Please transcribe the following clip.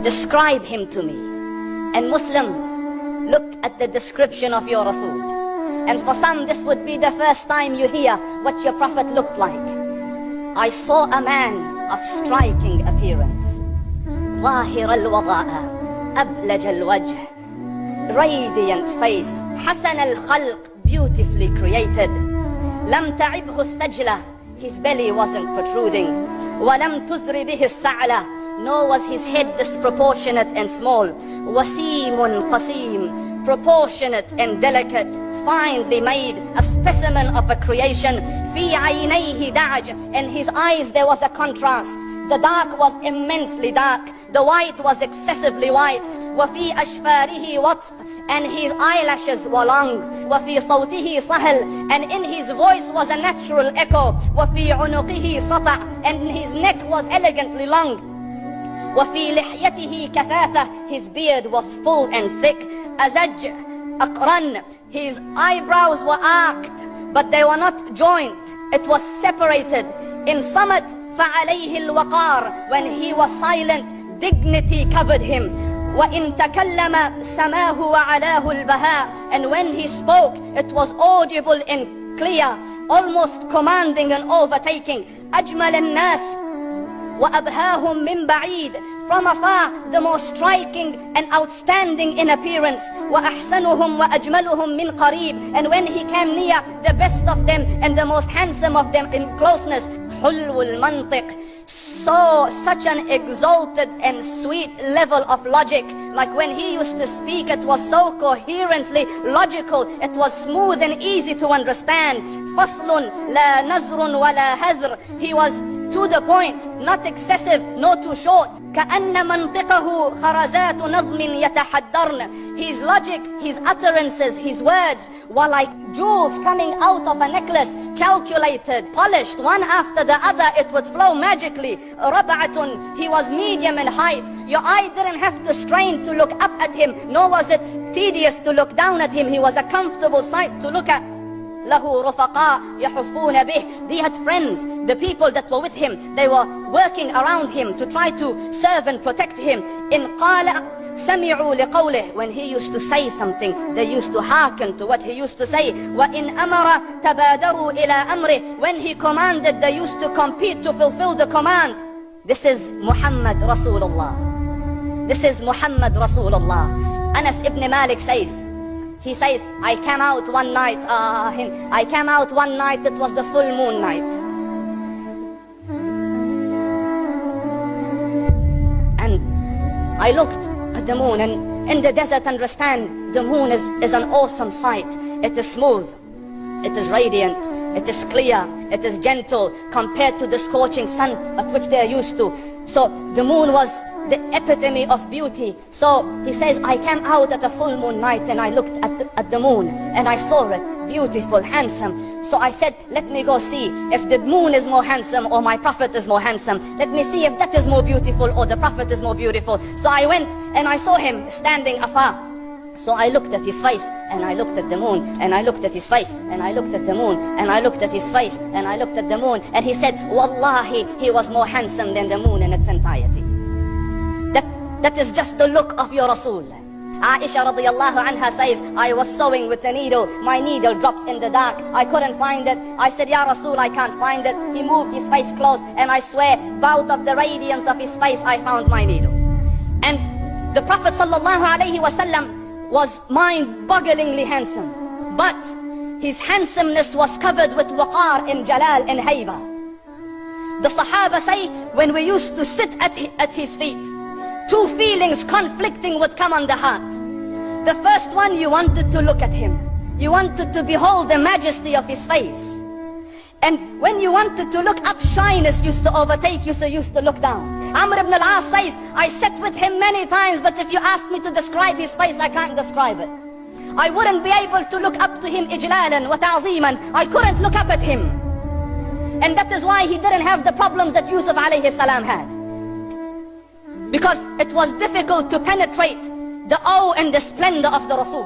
describe him to me. And Muslims, look at the description of your Rasul. And for some, this would be the first time you hear what your Prophet looked like. I saw a man of striking appearance. ظاهر الوضاء أبلج الوجه, radiant face, حسن الخلق, beautifully created. لم تعبه السجلة, his belly wasn't protruding. ولم تزر به السعلة, nor was his head disproportionate and small. وسيم قسيم, proportionate and delicate, finely made, a specimen of a creation. في عينيه دعج, in his eyes there was a contrast. The dark was immensely dark, the white was excessively white. وفي أشفاره وطف, and his eyelashes were long. وفي صوته صهل, and in his voice was a natural echo. وفي عنقه سطع, and his neck was elegantly long. وفي لحيته كثافة, his beard was full and thick. أزج أقرن, his eyebrows were arched, but they were not joined, it was separated. In صمت فعليه الوقار, when he was silent, dignity covered him. وإن تكلم سماه وعلاه البهاء, and when he spoke, it was audible and clear, almost commanding and overtaking. أجمل الناس وأبهاهم من بعيد, from afar the most striking and outstanding in appearance. وأحسنهم وأجملهم من قريب, and when he came near, the best of them and the most handsome of them in closeness. حلو المنطق, so such an exalted and sweet level of logic. Like when he used to speak, it was so coherently logical, it was smooth and easy to understand. فصل لا نزر ولا هذر, he was to the point, not excessive, not too short. كأن منطقه خرزات نظم يتحدرن, his logic, his utterances, his words were like jewels coming out of a necklace, calculated, polished, one after the other, it would flow magically. ربعة, he was medium in height, your eye didn't have to strain to look up at him, nor was it tedious to look down at him, he was a comfortable sight to look at. له رفقاء يحفون به, he had friends, the people that were with him, they were working around him to try to serve and protect him. إن قال سمعوا لقوله, when he used to say something, they used to hearken to what he used to say. وإن أمر تبادروا إلى أمره, when he commanded, they used to compete to fulfill the command. This is Muhammad Rasulullah. This is Muhammad Rasulullah. Anas ibn Malik says, he says, I came out one night, it was the full moon night. And I looked at the moon, and in the desert, understand, the moon is an awesome sight. It is smooth, it is radiant, it is clear, it is gentle compared to the scorching sun at which they are used to. So the moon was the epitome of beauty. So he says, I came out at a full moon night and I looked at the moon and I saw it beautiful, handsome. So I said, let me go see if the moon is more handsome or my Prophet is more handsome. Let me see if that is more beautiful or the Prophet is more beautiful. So I went and I saw him standing afar. So I looked at his face and I looked at the moon and I looked at his face and I looked at the moon and I looked at his face and I looked at the moon, and he said, Wallahi, he was more handsome than the moon in its entirety. That is just the look of your Rasul. Aisha radiallahu anha says, I was sewing with the needle, my needle dropped in the dark, I couldn't find it. I said, Ya Rasul, I can't find it. He moved his face close, and I swear, out of the radiance of his face, I found my needle. And the Prophet sallallahu alayhi wasallam was mind-bogglingly handsome, but his handsomeness was covered with waqar and jalal and hayba. The Sahaba say, when we used to sit at his feet, two feelings conflicting would come on the heart. The first one, you wanted to look at him. You wanted to behold the majesty of his face. And when you wanted to look up, shyness used to overtake you, so you used to look down. Amr ibn al-As says, I sat with him many times, but if you ask me to describe his face, I can't describe it. I wouldn't be able to look up to him ijlalan wa ta'zeeman. I couldn't look up at him. And that is why he didn't have the problems that Yusuf alayhi salam had. Because it was difficult to penetrate the awe and the splendor of the Rasul.